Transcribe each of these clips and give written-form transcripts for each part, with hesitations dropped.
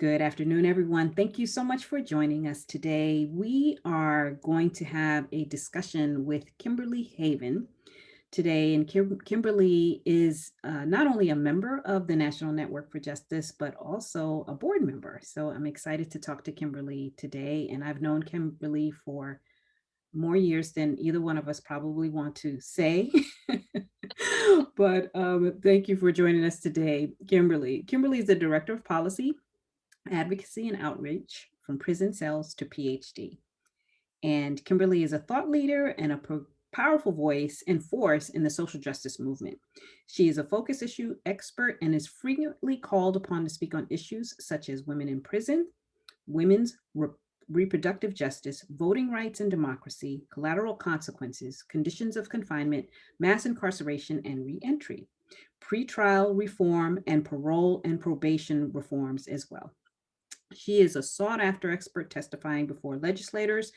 Good afternoon, everyone. Thank you so much for joining us today. We are going to have a discussion with Kimberly Haven today. And Kimberly is not only a member of the National Network for Justice, but also a board member. So I'm excited to talk to Kimberly today. And I've known Kimberly for more years than either one of us probably want to say. But thank you for joining us today, Kimberly. Kimberly is the Director of Policy, Advocacy and Outreach from Prison Cells to PhD. And Kimberly is a thought leader and a powerful voice and force in the social justice movement. She is a focus issue expert and is frequently called upon to speak on issues such as women in prison, women's reproductive justice, voting rights and democracy, collateral consequences, conditions of confinement, mass incarceration and reentry, pretrial reform, and parole and probation reforms as well. She is a sought-after expert testifying before legislators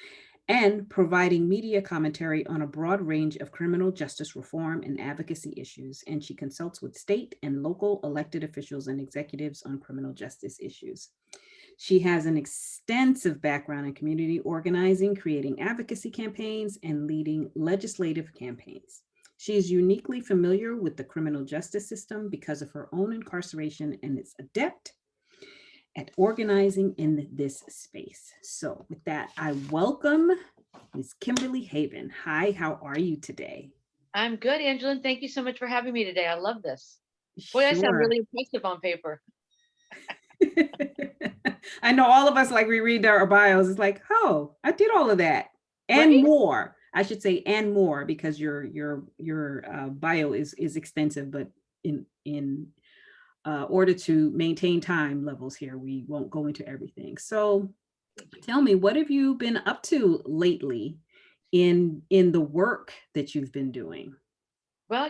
and providing media commentary on a broad range of criminal justice reform and advocacy issues, and she consults with state and local elected officials and executives on criminal justice issues. She has an extensive background in community organizing, creating advocacy campaigns, and leading legislative campaigns. She is uniquely familiar with the criminal justice system because of her own incarceration and is adept at organizing in this space. So with that, I welcome Ms. Kimberly Haven. Hi, how are you today? I'm good, Angela. Thank you so much for having me today. I love this. Boy, I sound Sure. really impressive on paper. I know all of us, like we read our bios, it's like, oh, I did all of that and Right? more. I should say and more, because your bio is extensive, but in order to maintain time levels here, we won't go into everything. So tell me, what have you been up to lately in the work that you've been doing? Well,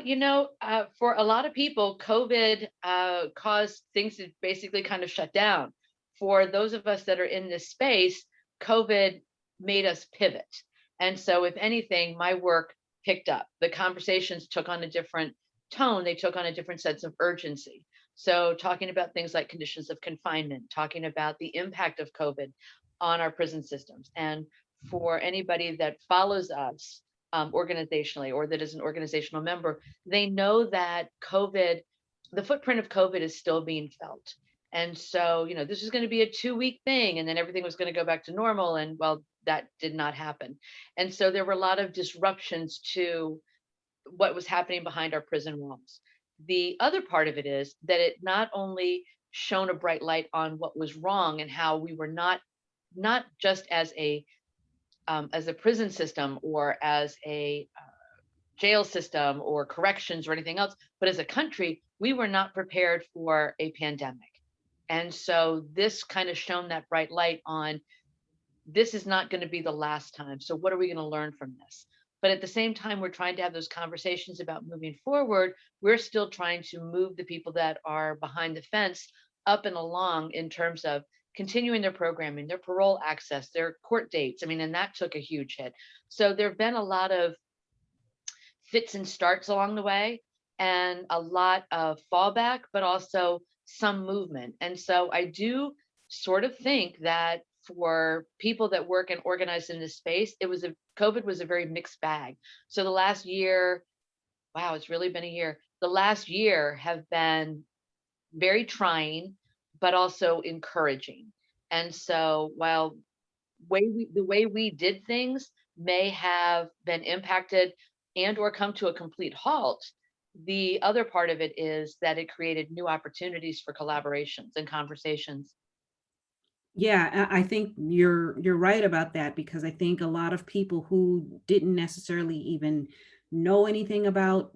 for a lot of people, COVID caused things to basically kind of shut down. For those of us that are in this space, COVID made us pivot. And so, if anything, my work picked up. The conversations took on a different tone, they took on a different sense of urgency. So, talking about things like conditions of confinement, talking about the impact of COVID on our prison systems. And for anybody that follows us, organizationally, or that is an organizational member, they know that COVID, the footprint of COVID is still being felt. And so, this is going to be a 2 week thing, and then everything was going to go back to normal. And well, that did not happen. And so there were a lot of disruptions to what was happening behind our prison walls. The other part of it is that it not only shone a bright light on what was wrong and how we were not just as a prison system or as a jail system or corrections or anything else, but as a country, we were not prepared for a pandemic. And so this kind of shone that bright light on, this is not going to be the last time. So what are we going to learn from this? But at the same time, we're trying to have those conversations about moving forward. We're still trying to move the people that are behind the fence up and along in terms of continuing their programming, their parole access, their court dates. I mean, and that took a huge hit. So there have been a lot of fits and starts along the way, and a lot of fallback, but also some movement. And so I do sort of think that for people that work and organize in this space, COVID was a very mixed bag. So the last year, wow, it's really been a year. The last year have been very trying, but also encouraging. And so while the way we did things may have been impacted and or come to a complete halt, the other part of it is that it created new opportunities for collaborations and conversations. Yeah, I think you're right about that, because I think a lot of people who didn't necessarily even know anything about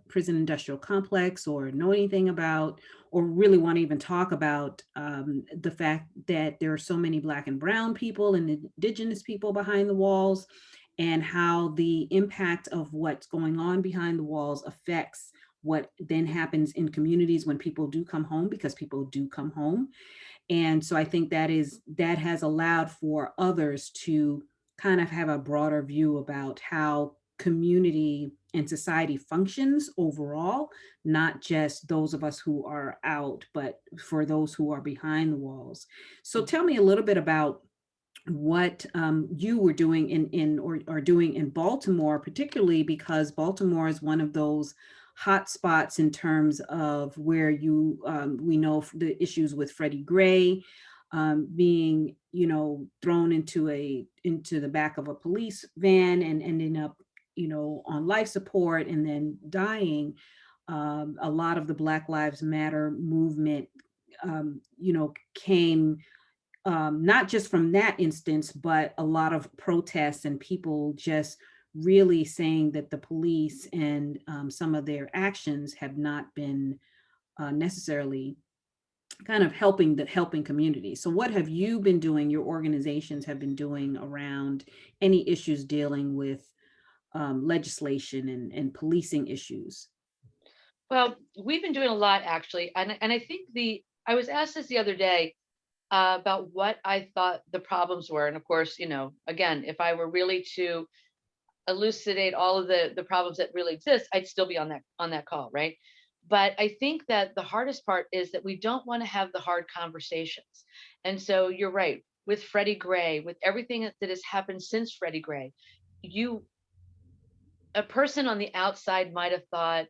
prison industrial complex, or know anything about, or really want to even talk about the fact that there are so many Black and Brown people and Indigenous people behind the walls, and how the impact of what's going on behind the walls affects what then happens in communities when people do come home, because people do come home. And so I think that has allowed for others to kind of have a broader view about how community and society functions overall, not just those of us who are out, but for those who are behind the walls. So tell me a little bit about what you were doing in or are doing in Baltimore, particularly because Baltimore is one of those hot spots in terms of where you we know the issues with Freddie Gray being, thrown into the back of a police van and ending up, on life support and then dying. A lot of the Black Lives Matter movement, came not just from that instance, but a lot of protests and people just really saying that the police and some of their actions have not been necessarily kind of helping communities. So what have you been doing, your organizations have been doing around any issues dealing with legislation and policing issues? Well, we've been doing a lot actually, and I think the I was asked this the other day about what I thought the problems were, and of course, again, if I were really to elucidate all of the problems that really exist, I'd still be on that call, right? But I think that the hardest part is that we don't want to have the hard conversations. And so you're right, with Freddie Gray, with everything that has happened since Freddie Gray, you a person on the outside might have thought,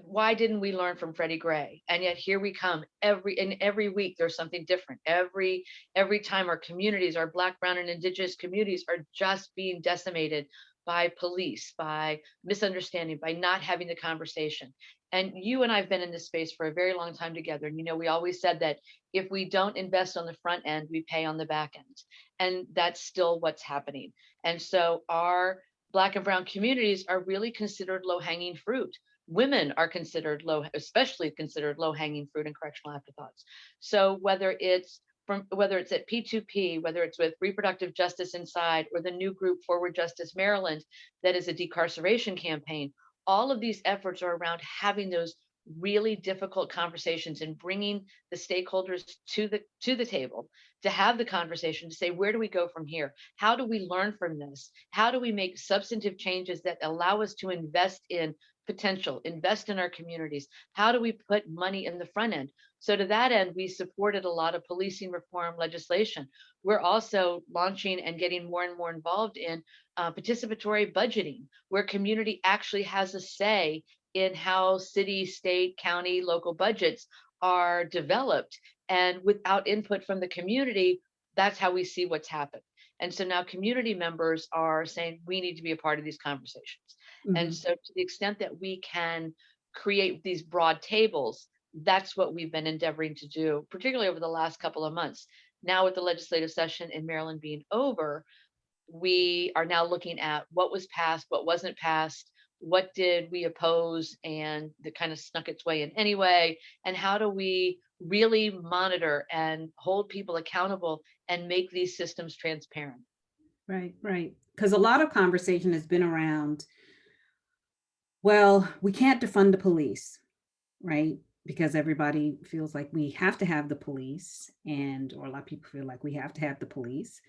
why didn't we learn from Freddie Gray? And yet here we come every week there's something different. Every time our communities, our Black, brown, and indigenous communities are just being decimated by police, by misunderstanding, by not having the conversation. And you and I've been in this space for a very long time together. And we always said that if we don't invest on the front end, we pay on the back end. And that's still what's happening. And so our Black and brown communities are really considered low-hanging fruit. Women are considered especially considered low hanging fruit and correctional afterthoughts. So whether it's at P2P, whether it's with Reproductive Justice Inside or the new group Forward Justice Maryland, that is a decarceration campaign, all of these efforts are around having those really difficult conversations and bringing the stakeholders to the table to have the conversation to say, where do we go from here? How do we learn from this? How do we make substantive changes that allow us to invest in potential, invest in our communities? How do we put money in the front end? So to that end, we supported a lot of policing reform legislation. We're also launching and getting more and more involved in participatory budgeting, where community actually has a say in how city, state, county, local budgets are developed. And without input from the community, that's how we see what's happened. And so now community members are saying we need to be a part of these conversations. And Mhm. so to the extent that we can create these broad tables, that's what we've been endeavoring to do, particularly over the last couple of months. Now with the legislative session in Maryland being over, we are now looking at what was passed, what wasn't passed, what did we oppose and that kind of snuck its way in anyway, and how do we really monitor and hold people accountable and make these systems transparent. Right, right. Because a lot of conversation has been around, well, we can't defund the police, right? Because everybody feels like we have to have the police, or a lot of people feel like we have to have the police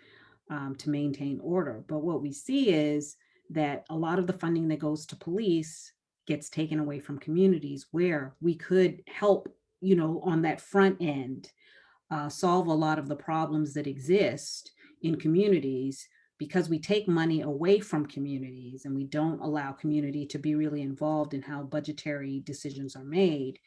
to maintain order. But what we see is that a lot of the funding that goes to police gets taken away from communities where we could help, on that front end, solve a lot of the problems that exist in communities because we take money away from communities and we don't allow community to be really involved in how budgetary decisions are made.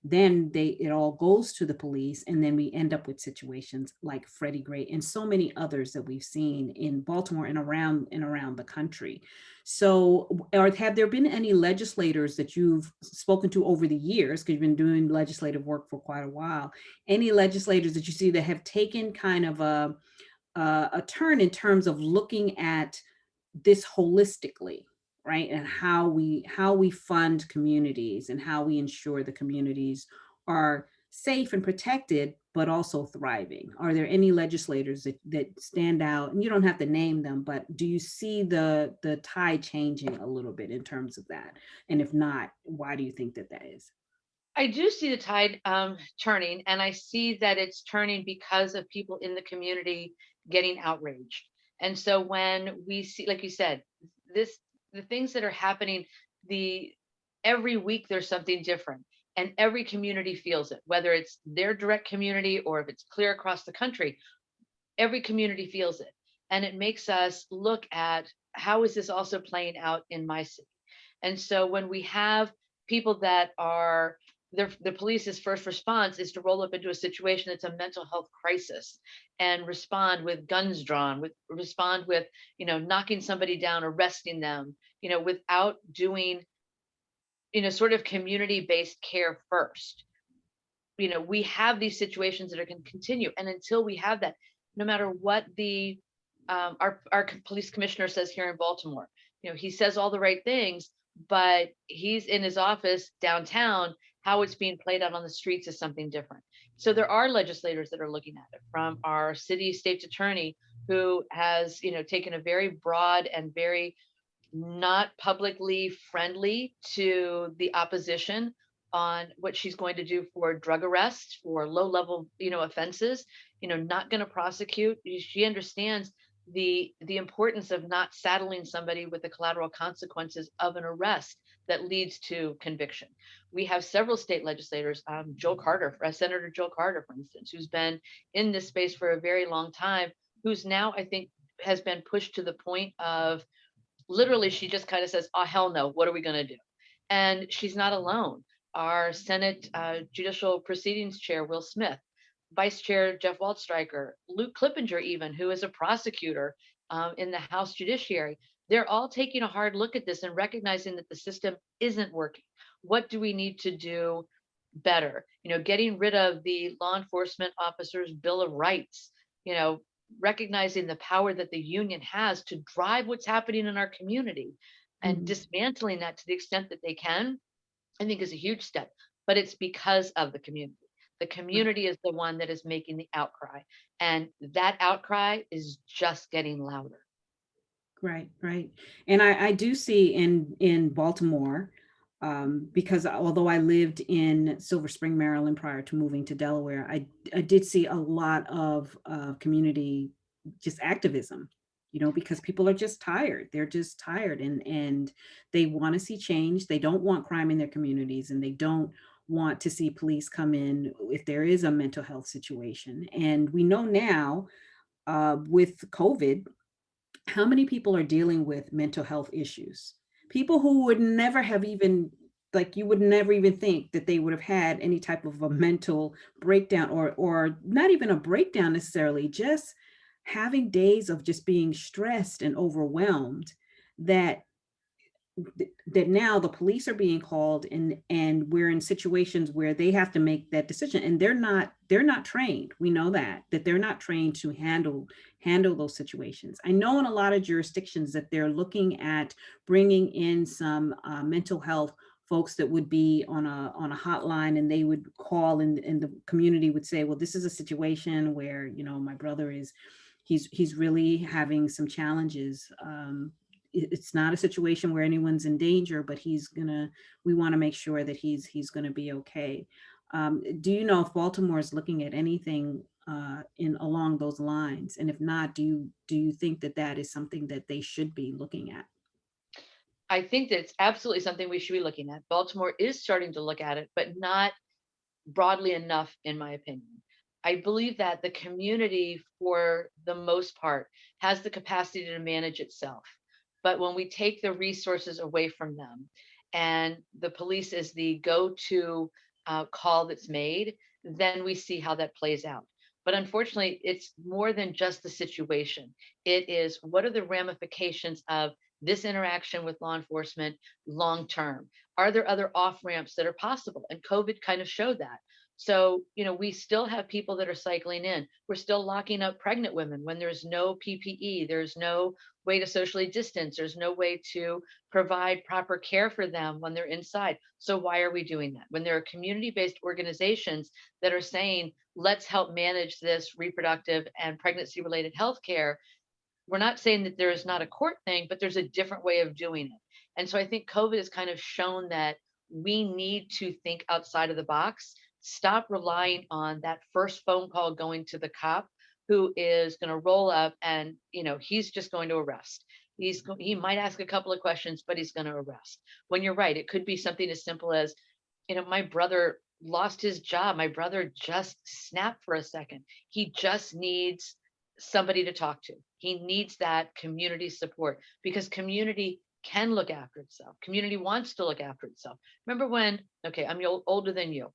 Then it all goes to the police, and then we end up with situations like Freddie Gray and so many others that we've seen in Baltimore and around the country. So have there been any legislators that you've spoken to over the years, because you've been doing legislative work for quite a while, any legislators that you see that have taken kind of a turn in terms of looking at this holistically, right? And how we fund communities and how we ensure the communities are safe and protected, but also thriving? Are there any legislators that stand out? And you don't have to name them, but do you see the tide changing a little bit in terms of that? And if not, why do you think that is? I do see the tide turning, and I see that it's turning because of people in the community getting outraged. And so when we see, like you said, this the things that are happening, the every week there's something different, and every community feels it, whether it's their direct community or if it's clear across the country. Every community feels it, and it makes us look at how is this also playing out in my city. And so when we have people that are the police's first response is to roll up into a situation that's a mental health crisis and respond with guns drawn, with respond with, knocking somebody down, arresting them, without doing, sort of community based care first. We have these situations that are going to continue, and until we have that, no matter what the our police commissioner says here in Baltimore, he says all the right things, but he's in his office downtown. How it's being played out on the streets is something different. So there are legislators that are looking at it, from our city state's attorney, who has, taken a very broad and very not publicly friendly to the opposition on what she's going to do for drug arrests, for low level, offenses, not going to prosecute. She understands the importance of not saddling somebody with the collateral consequences of an arrest that leads to conviction. We have several state legislators, Joel Carter, Senator Joel Carter, for instance, who's been in this space for a very long time, who's now, I think, has been pushed to the point of literally, she just kind of says, oh, hell no, what are we going to do? And she's not alone. Our Senate Judicial Proceedings Chair, Will Smith, Vice Chair Jeff Waldstreicher, Luke Clippinger, even, who is a prosecutor in the House Judiciary, they're all taking a hard look at this and recognizing that the system isn't working. What do we need to do better? Getting rid of the law enforcement officers' Bill of Rights, you know, recognizing the power that the union has to drive what's happening in our community and Mhm. dismantling that to the extent that they can, I think is a huge step. But it's because of the community. The Right, community is the one that is making the outcry. And that outcry is just getting louder. right, right. And I do see in Baltimore, because although I lived in Silver Spring, Maryland prior to moving to Delaware, I did see a lot of community just activism, because people are just tired. They're just tired, and they want to see change. They don't want crime in their communities, and they don't want to see police come in if there is a mental health situation. And we know now, with COVID, how many people are dealing with mental health issues? People who would never have even, like, you would never even think that they would have had any type of a mental breakdown, or not even a breakdown necessarily, just having days of just being stressed and overwhelmed, that that now the police are being called, and we're in situations where they have to make that decision, and they're not trained. We know that they're not trained to handle those situations. I know in a lot of jurisdictions that they're looking at bringing in some mental health folks that would be on a hotline, and they would call, and the community would say, well, this is a situation where, my brother is, he's really having some challenges. It's not a situation where anyone's in danger, but we want to make sure that he's gonna be okay. Do you know if Baltimore is looking at anything in along those lines? And if not, do you think that that is something that they should be looking at? I think that it's absolutely something we should be looking at. Baltimore is starting to look at it, but not broadly enough, in my opinion. I believe that the community, for the most part, has the capacity to manage itself. But when we take the resources away from them and the police is the go to call that's made, then we see how that plays out. But unfortunately, it's more than just the situation. It is, what are the ramifications of this interaction with law enforcement long term? Are there other off ramps that are possible? And COVID kind of showed that. So, we still have people that are cycling in. We're still locking up pregnant women when there's no PPE, there's no way to socially distance, there's no way to provide proper care for them when they're inside. So, why are we doing that? When there are community based organizations that are saying, let's help manage this reproductive and pregnancy related health care, we're not saying that there is not a court thing, but there's a different way of doing it. And so I think COVID has kind of shown that we need to think outside of the box, stop relying on that first phone call going to the cop who is going to roll up and, he's just going to arrest. He might ask a couple of questions, but he's going to arrest. When you're right, it could be something as simple as, my brother lost his job. My brother just snapped for a second. He just needs somebody to talk to. He needs that community support, because community can look after itself. Community wants to look after itself. Remember when, okay, I'm older than you,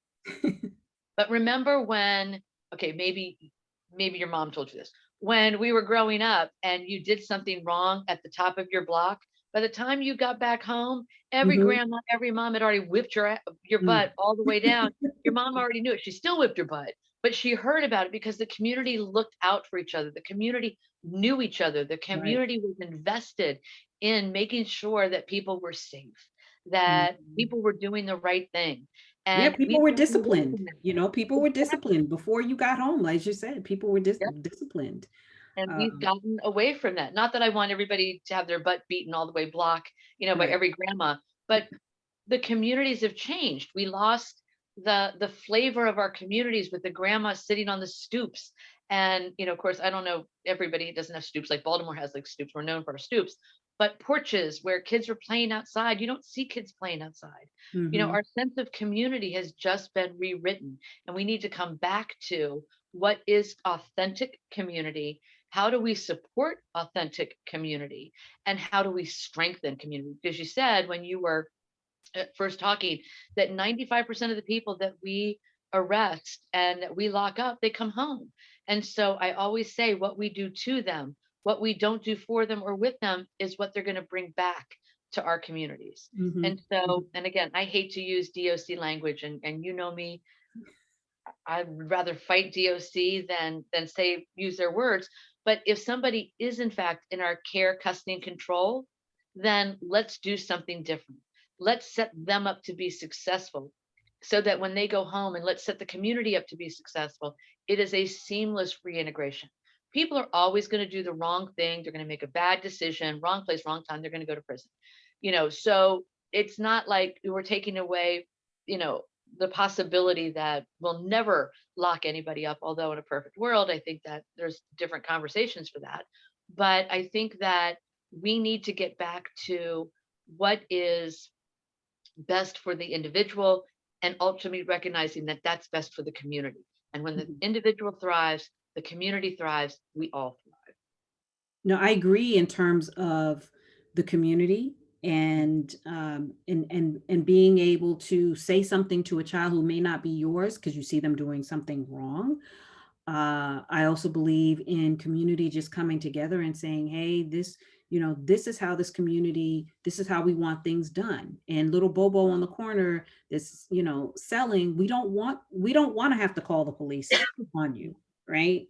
but remember when, okay, maybe your mom told you this, when we were growing up and you did something wrong at the top of your block, by the time you got back home, every Mhm. grandma, every mom had already whipped your Mm. butt all the way down. Your mom already knew it. She still whipped your butt, but she heard about it because the community looked out for each other. The community knew each other. The Right. community was invested in making sure that people were safe, that Mhm. people were doing the right thing. Yeah, And people we've were gotten away disciplined. from that. People were Exactly. disciplined before you got home. As you said, people were Yep. disciplined. And we've Um, gotten away from that. Not that I want everybody to have their butt beaten all the way block, by right. every grandma, but the communities have changed. We lost the flavor of our communities with the grandma sitting on the stoops. And, of course, I don't know, everybody doesn't have stoops. Like Baltimore has like stoops. We're known for our stoops, but porches where kids were playing outside. You don't see kids playing outside. Mhm. Our sense of community has just been rewritten, and we need to come back to what is authentic community. How do we support authentic community, and how do we strengthen community? Because you said when you were first talking that 95% of the people that we arrest and that we lock up, they come home. And so I always say what we do to them, what we don't do for them or with them, is what they're going to bring back to our communities. Mhm. And so, Mhm. and again, I hate to use DOC language, and me, I would rather fight DOC than say use their words. But if somebody is in fact in our care, custody, and control, then let's do something different. Let's set them up to be successful, so that when they go home, and let's set the community up to be successful, it is a seamless reintegration. People are always going to do the wrong thing. They're going to make a bad decision, wrong place, wrong time. They're going to go to prison. So it's not like we're taking away, you know, the possibility that we'll never lock anybody up. Although in a perfect world, I think that there's different conversations for that. But I think that we need to get back to what is best for the individual, and ultimately recognizing that that's best for the community. And when the Mhm. individual thrives, the community thrives, we all thrive. No, I agree in terms of the community and being able to say something to a child who may not be yours because you see them doing something wrong. I also believe in community just coming together and saying, hey, this is how this is how we want things done. And little Bobo on the corner that's, selling, we don't want to have to call the police on you, right?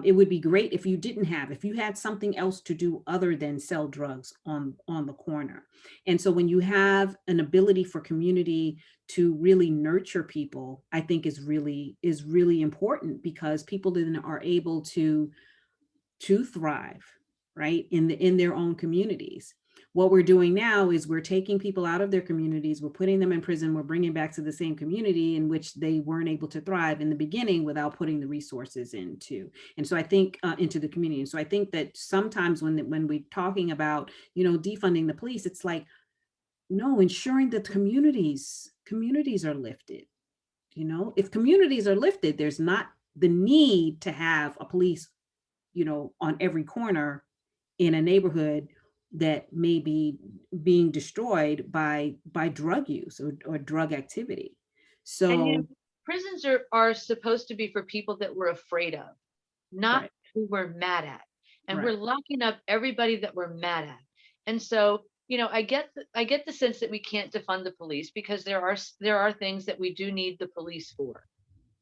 It would be great if you had something else to do other than sell drugs on the corner. And so when you have an ability for community to really nurture people, I think is really important, because people then are able to thrive, right, in their own communities. What we're doing now is we're taking people out of their communities, we're putting them in prison, we're bringing back to the same community in which they weren't able to thrive in the beginning without putting the resources into. And so I think into the community. And so I think that sometimes when we're talking about defunding the police, it's like, no, ensuring that communities are lifted. If communities are lifted, there's not the need to have a police on every corner in a neighborhood that may be being destroyed by drug use or drug activity. And So, prisons are supposed to be for people that we're afraid of, not right, who we're mad at. And we're right. locking up everybody that we're mad at. And so, I get the sense that we can't defund the police, because there are things that we do need the police for.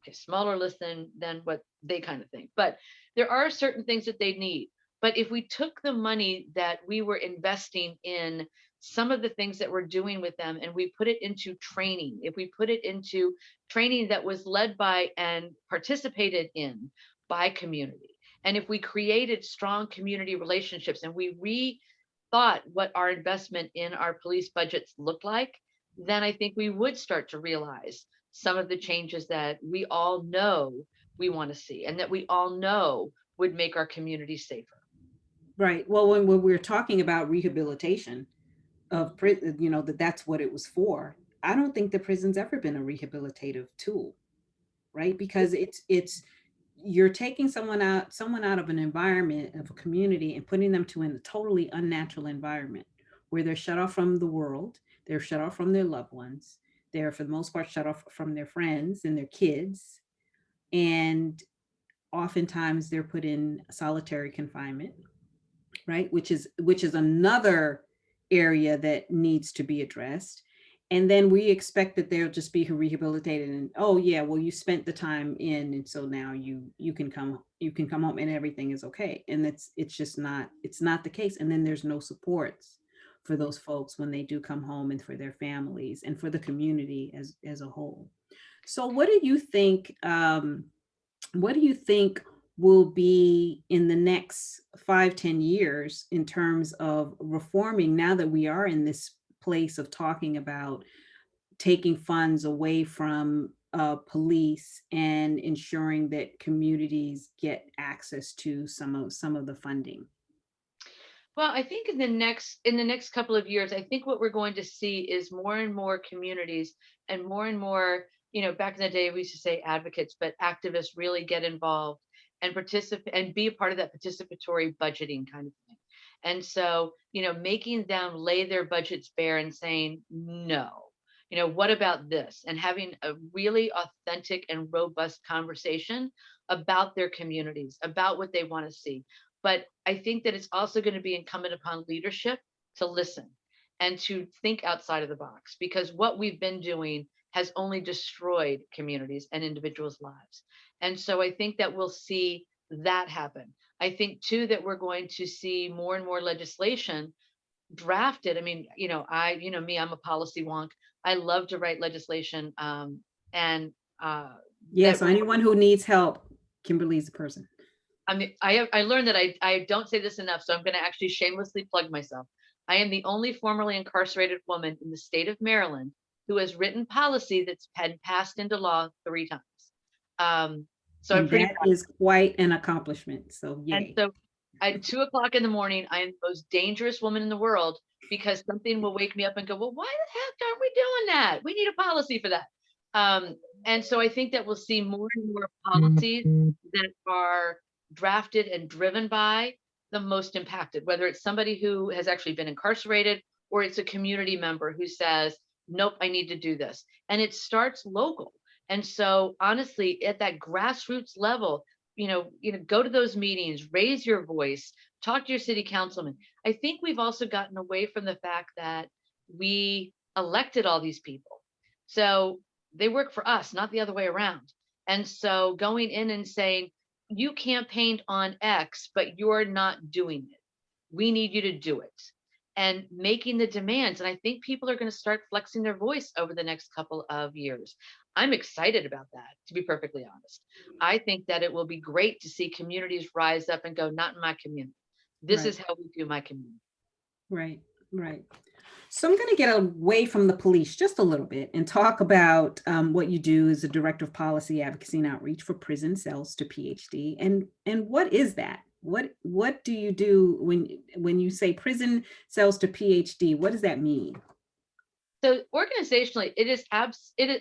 Okay, smaller list than what they kind of think. But there are certain things that they need. But if we took the money that we were investing in some of the things that we're doing with them, and we put it into training, if we put it into training that was led by and participated in by community, and if we created strong community relationships, and we rethought what our investment in our police budgets looked like, then I think we would start to realize some of the changes that we all know we want to see, and that we all know would make our community safer. Right. Well, when we're talking about rehabilitation of prison, that's what it was for. I don't think the prison's ever been a rehabilitative tool, right? Because it's you're taking someone out of an environment of a community and putting them to a totally unnatural environment where they're shut off from the world, they're shut off from their loved ones, they're for the most part shut off from their friends and their kids, and oftentimes they're put in solitary confinement, right? Which is another area that needs to be addressed. And then we expect that they'll just be rehabilitated and, oh yeah, well, you spent the time in, and so now you can come home and everything is okay. And it's just not the case. And then there's no supports for those folks when they do come home, and for their families and for the community as a whole. So what do you think will be in the next 5-10 years in terms of reforming, now that we are in this place of talking about taking funds away from police and ensuring that communities get access to some of the funding? Well, I think in the next couple of years, I think what we're going to see is more and more communities and more, back in the day we used to say advocates, but activists really get involved and participate and be a part of that participatory budgeting kind of thing. And so, making them lay their budgets bare and saying, no, what about this? And having a really authentic and robust conversation about their communities, about what they want to see. But I think that it's also going to be incumbent upon leadership to listen and to think outside of the box, because what we've been doing has only destroyed communities and individuals' lives. And so I think that we'll see that happen. I think too that we're going to see more and more legislation drafted. I mean, me, I'm a policy wonk. I love to write legislation, and Yeah, that so really, anyone who needs help, Kimberly's the person. I mean, I learned that I don't say this enough, so I'm going to actually shamelessly plug myself. I am the only formerly incarcerated woman in the state of Maryland who has written policy that's been passed into law 3 times. Um, so I'm And pretty that proud. is quite an accomplishment, so And yay. so at 2 o'clock in the morning, I am the most dangerous woman in the world, because something will wake me up and go, well, why the heck aren't we doing that? We need a policy for that. Um, and so I think that we'll see more and more policies that are drafted and driven by the most impacted, whether it's somebody who has actually been incarcerated or it's a community member who says, nope, I need to do this. And it starts local. And so honestly, at that grassroots level, go to those meetings, raise your voice, talk to your city councilman. I think we've also gotten away from the fact that we elected all these people. So they work for us, not the other way around. And so going in and saying, you campaigned on X, but you're not doing it. We need you to do it. And making the demands. And I think people are going to start flexing their voice over the next couple of years. I'm excited about that, to be perfectly honest. I think that it will be great to see communities rise up and go, not in my community. This Right, is how we do my community. right, right. So I'm going to get away from the police just a little bit and talk about what you do as a director of policy, advocacy, and outreach for prison cells to PhD. And what is that? What do you do when you say prison cells to PhD? What does that mean? So organizationally,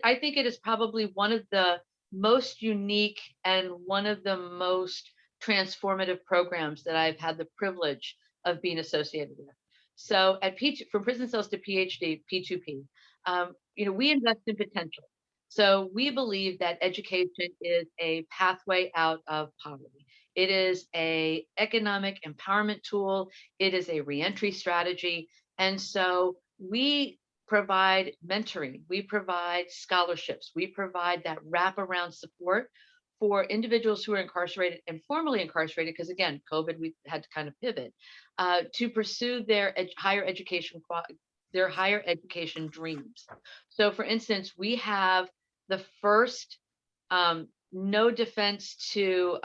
I think it is probably one of the most unique and one of the most transformative programs that I've had the privilege of being associated with. So at from prison cells to PhD, P2P, we invest in potential. So we believe that education is a pathway out of poverty. It is a economic empowerment tool. It is a reentry strategy. And so we provide mentoring, we provide scholarships, we provide that wraparound support for individuals who are incarcerated and formerly incarcerated, because again, COVID, we had to kind of pivot to pursue their their higher education dreams. So, for instance, we have the first no defense to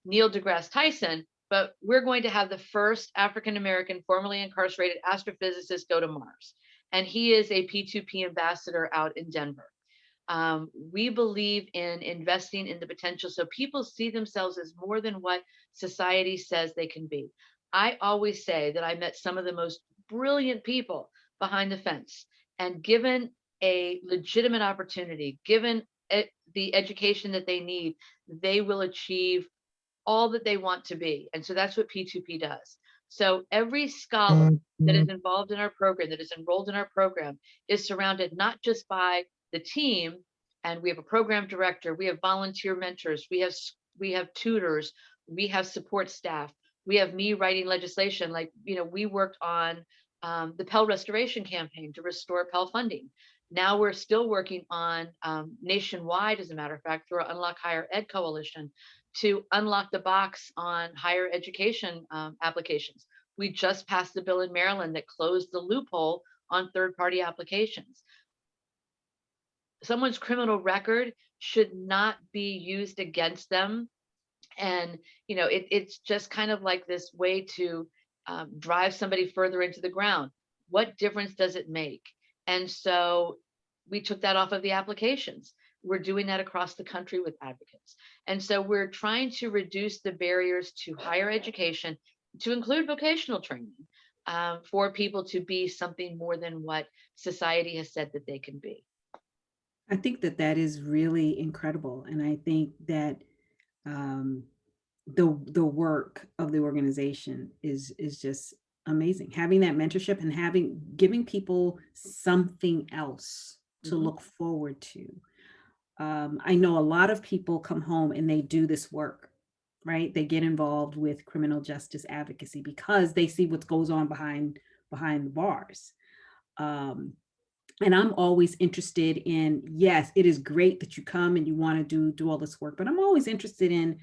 Neil deGrasse Tyson, but we're going to have the first African American formerly incarcerated astrophysicist go to Mars. And he is a P2P ambassador out in Denver. We believe in investing in the potential so people see themselves as more than what society says they can be. I always say that I met some of the most brilliant people behind the fence, and given a legitimate opportunity, given the education that they need, they will achieve all that they want to be. And so that's what P2P does. So every scholar that is involved in our program, that is enrolled in our program, is surrounded not just by the team, and we have a program director, we have volunteer mentors, we have tutors, we have support staff, we have me writing legislation. Like, we worked on the Pell Restoration campaign to restore Pell funding. Now we're still working on nationwide, as a matter of fact, through our Unlock Higher Ed Coalition, to unlock the box on higher education applications. We just passed a bill in Maryland that closed the loophole on third-party applications. Someone's criminal record should not be used against them. And, it's just kind of like this way to drive somebody further into the ground. What difference does it make? And so we took that off of the applications. We're doing that across the country with advocates. And so we're trying to reduce the barriers to higher education, to include vocational training, for people to be something more than what society has said that they can be. I think that that is really incredible. And I think that um, the work of the organization is just amazing. Having that mentorship and giving people something else to Mhm. look forward to. I know a lot of people come home and they do this work, right? They get involved with criminal justice advocacy because they see what goes on behind the bars. Um, and I'm always interested in, yes, it is great that you come and you want to do all this work, but I'm always interested in,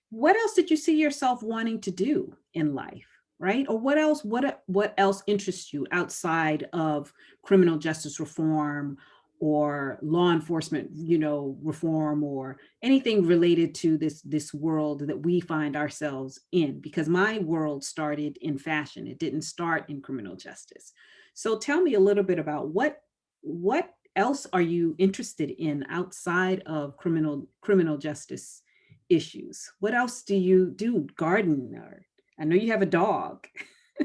what else did you see yourself wanting to do in life, right? Or what else interests you outside of criminal justice reform or law enforcement, reform, or anything related to this world that we find ourselves in? Because my world started in fashion. It didn't start in criminal justice. So tell me a little bit about what else are you interested in outside of criminal justice issues? What else do you do? Garden, or I know you have a dog.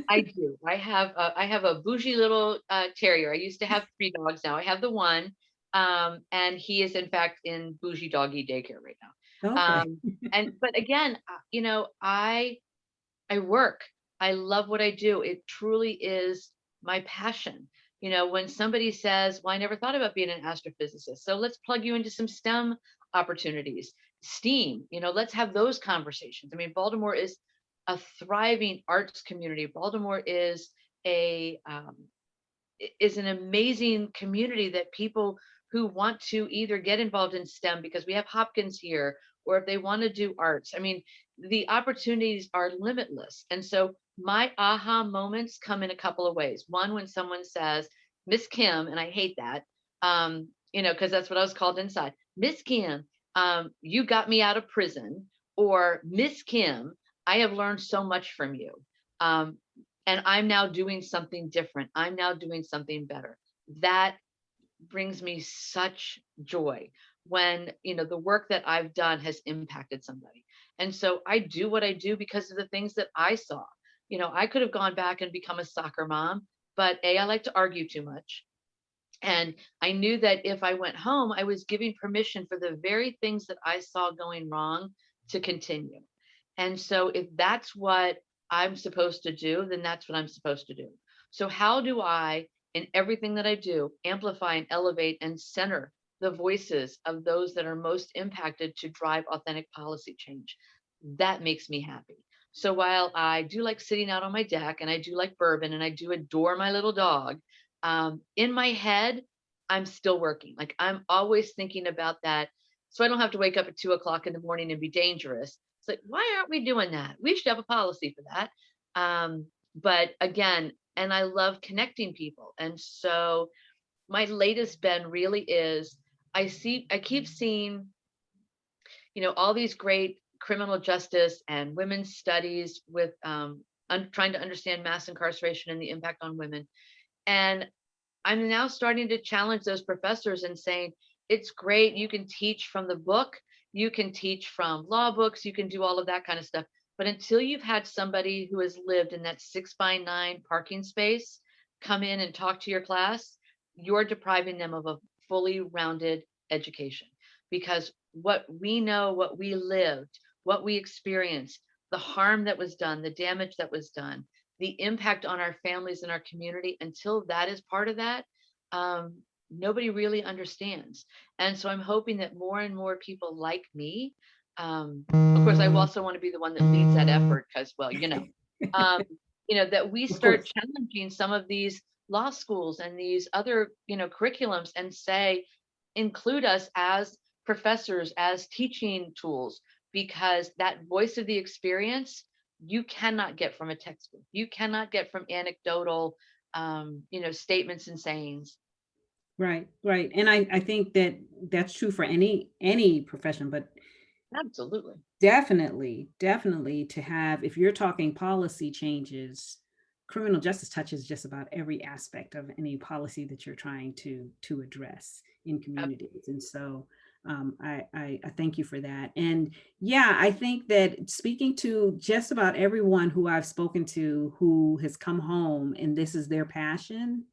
I do. I have a bougie little terrier. I used to have three dogs. Now I have the one, and he is in fact in bougie doggy daycare right now. Okay. But again, I work. I love what I do. It truly is my passion. When somebody says, "Well, I never thought about being an astrophysicist, so let's plug you into some STEM opportunities, STEAM." Let's have those conversations. I mean, Baltimore is a thriving arts community. Baltimore is an amazing community that people who want to either get involved in STEM, because we have Hopkins here, or if they want to do arts. I mean, the opportunities are limitless. And so my aha moments come in a couple of ways. One, when someone says, "Miss Kim," and I hate that, because that's what I was called inside. "Miss Kim, you got me out of prison," or "Miss Kim, I have learned so much from you. Um, and I'm now doing something different. I'm now doing something better." That brings me such joy when, the work that I've done has impacted somebody. And so I do what I do because of the things that I saw. I could have gone back and become a soccer mom, but I like to argue too much. And I knew that if I went home, I was giving permission for the very things that I saw going wrong to continue. And so if that's what I'm supposed to do, then that's what I'm supposed to do. So how do I, in everything that I do, amplify and elevate and center the voices of those that are most impacted to drive authentic policy change? That makes me happy. So while I do like sitting out on my deck, and I do like bourbon, and I do adore my little dog, in my head, I'm still working. Like, I'm always thinking about that. So I don't have to wake up at 2 o'clock in the morning and be dangerous. It's like, why aren't we doing that? We should have a policy for that. But again, and I love connecting people. And so my latest bend really is, I keep seeing, all these great criminal justice and women's studies with trying to understand mass incarceration and the impact on women. And I'm now starting to challenge those professors and saying, it's great. You can teach from the book, you can teach from law books, you can do all of that kind of stuff. But until you've had somebody who has lived in that 6 by 9 parking space come in and talk to your class, you're depriving them of a fully rounded education. Because what we know, what we lived, what we experienced, the harm that was done, the damage that was done, the impact on our families and our community, until that is part of that, um, nobody really understands. And so I'm hoping that more and more people like me, of course, I also want to be the one that leads that effort because, well, um, that we Of start course. challenging some of these law schools and these other, curriculums, and say, include us as professors, as teaching tools, because that voice of the experience you cannot get from a textbook. You cannot get from anecdotal, statements and sayings. Right, right. And I think that that's true for any profession, but Absolutely. definitely to have, if you're talking policy changes, criminal justice touches just about every aspect of any policy that you're trying to address in communities. And so I thank you for that. And yeah, I think that speaking to just about everyone who I've spoken to who has come home and this is their passion,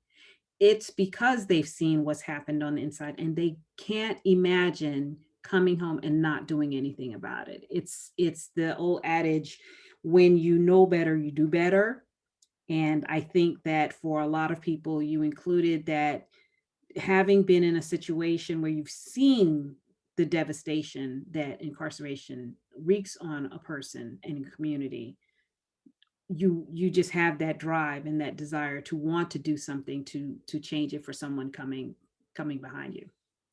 it's because they've seen what's happened on the inside and they can't imagine coming home and not doing anything about it. It's the old adage, when you know better, you do better. And I think that for a lot of people, you included that, having been in a situation where you've seen the devastation that incarceration wreaks on a person and a community, you just have that drive and that desire to want to do something to change it for someone coming behind you.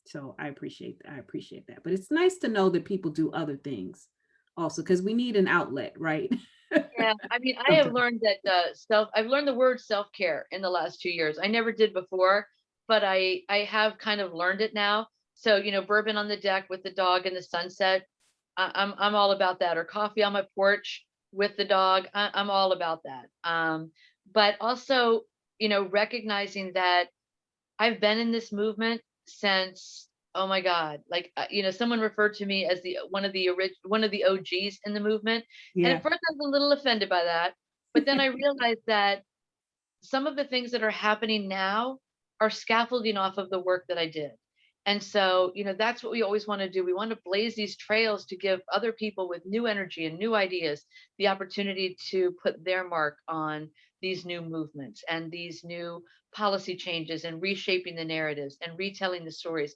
So I appreciate that. But it's nice to know that people do other things also, because we need an outlet, right? Yeah, I mean, I have Sometimes. learned that I've learned the word self-care in the last 2 years. I never did before, but I have kind of learned it now. So, bourbon on the deck with the dog in the sunset, I'm all about that. Or coffee on my porch with the dog, I'm all about that. But also, recognizing that I've been in this movement since, oh my God, like, someone referred to me as the one of the OGs in the movement. And Yeah. at first I was a little offended by that, but then I realized that some of the things that are happening now are scaffolding off of the work that I did. And so, that's what we always want to do. We want to blaze these trails to give other people with new energy and new ideas the opportunity to put their mark on these new movements and these new policy changes and reshaping the narratives and retelling the stories.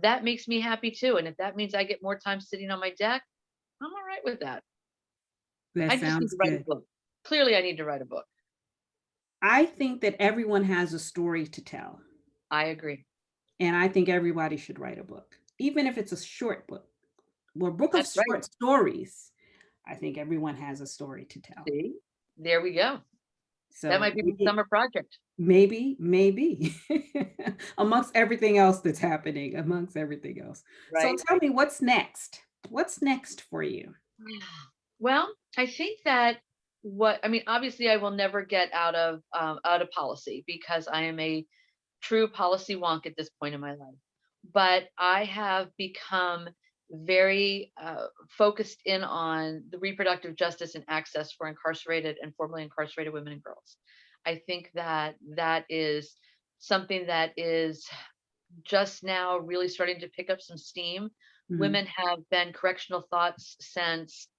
That makes me happy too. And if that means I get more time sitting on my deck, I'm all right with that. That I just need sounds to write a good. book. Clearly, I need to write a book. I think that everyone has a story to tell, I agree. and I think everybody should write a book, even if it's a short book or a book of That's right. short stories. I think everyone has a story to tell. See, there we go. That So might be my summer project, maybe amongst everything else that's happening, amongst everything else. So right? tell me, what's next? What's next for you? Well, I think that I mean, obviously, I will never get out of policy because I am a true policy wonk at this point in my life. But I have become very focused in on the reproductive justice and access for incarcerated and formerly incarcerated women and girls. I think that that is something that is just now really starting to pick up some steam. Mhm. Women have been correctional thoughts since,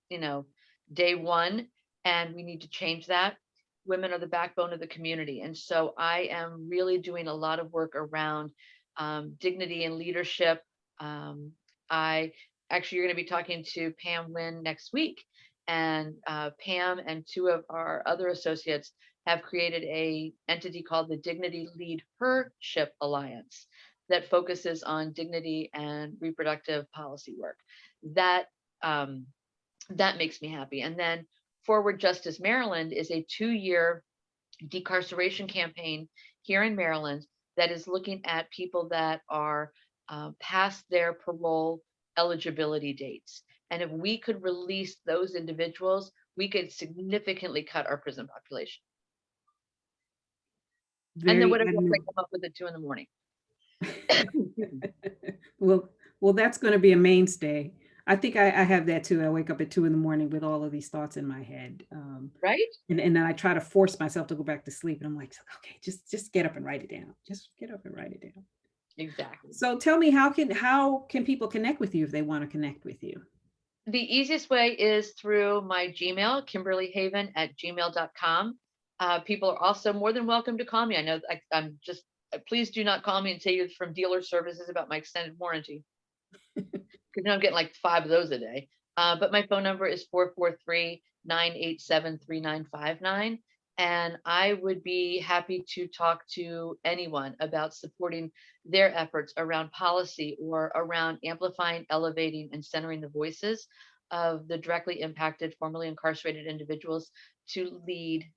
day one, and we need to change that. Women are the backbone of the community. And so I am really doing a lot of work around dignity and leadership. I actually, you're going to be talking to Pam Lynn next week. And Pam and two of our other associates have created a entity called the Dignity Lead Hership Alliance that focuses on dignity and reproductive policy work. That um, that makes me happy. And then Forward Justice Maryland is a 2-year decarceration campaign here in Maryland that is looking at people that are past their parole eligibility dates. And if we could release those individuals, we could significantly cut our prison population. And then Very whatever else I admirable. come up with at 2 in the morning. Well, that's going to be a mainstay. I think I have that too. I wake up at 2 in the morning with all of these thoughts in my head. Right? And then I try to force myself to go back to sleep. And I'm like, okay, just get up and write it down. Just get up and write it down. Exactly. So tell me, how can people connect with you if they want to connect with you? The easiest way is through my Gmail, kimberlyhaven@gmail.com. People are also more than welcome to call me. I know I'm just, please do not call me and say you're from dealer services about my extended warranty, because I'm getting like 5 of those a day. But my phone number is 443-987-3959. And I would be happy to talk to anyone about supporting their efforts around policy or around amplifying, elevating, and centering the voices of the directly impacted, formerly incarcerated individuals to lead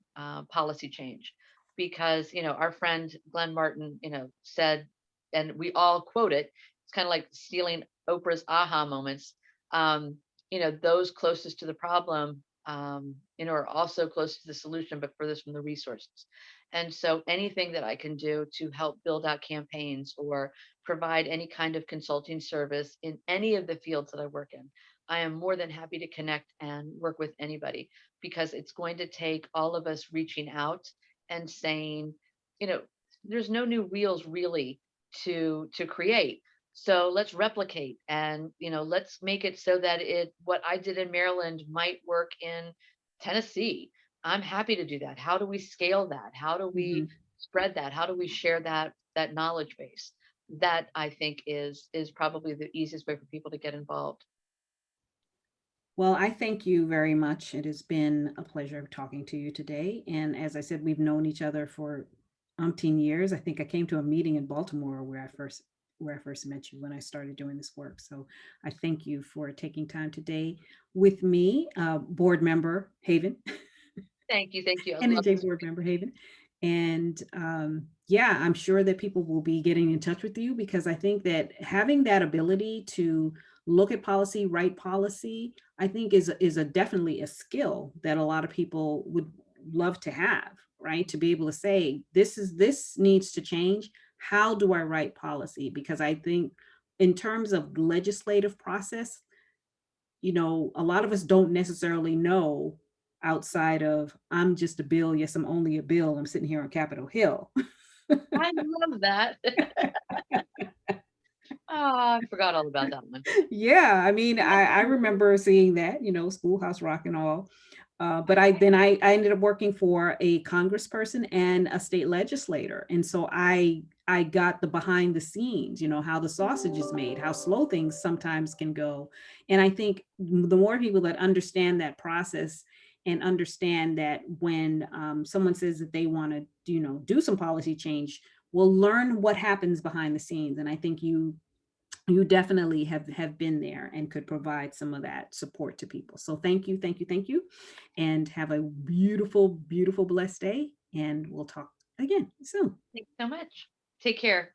policy change. Because, our friend Glenn Martin, said, and we all quote it, it's kind of like stealing Oprah's aha moments. Those closest to the problem, are also close to the solution, but furthest from the resources. And so anything that I can do to help build out campaigns or provide any kind of consulting service in any of the fields that I work in, I am more than happy to connect and work with anybody, because it's going to take all of us reaching out and saying, you know, there's no new wheels really to create, so let's replicate, and let's make it so that what I did in Maryland might work in Tennessee. I'm happy to do that. How do we scale that? How do we Mhm. spread that? How do we share that knowledge base? That, I think, is probably the easiest way for people to get involved. Well, I thank you very much. It has been a pleasure talking to you today. And as I said, we've known each other for umpteen years. I think I came to a meeting in Baltimore where I first met you when I started doing this work. So I thank you for taking time today with me, board member Haven. Thank you. I love NNJ this. Board Member Haven. And yeah, I'm sure that people will be getting in touch with you, because I think that having that ability to look at policy, write policy, I think is a definitely a skill that a lot of people would love to have, right? To be able to say, this needs to change. How do I write policy? Because I think in terms of legislative process, a lot of us don't necessarily know outside of, I'm just a bill. Yes, I'm only a bill. I'm sitting here on Capitol Hill. I love that. Oh, I forgot all about that one. Yeah, I mean, I remember seeing that, Schoolhouse Rock and all. But I ended up working for a congressperson and a state legislator. And so I got the behind the scenes, how the sausage is made, how slow things sometimes can go. And I think the more people that understand that process and understand that when someone says that they want to, do some policy change, will learn what happens behind the scenes. And I think you definitely have been there and could provide some of that support to people. So thank you, thank you, thank you, and have a beautiful, beautiful, blessed day. And we'll talk again soon. Thanks so much. Take care.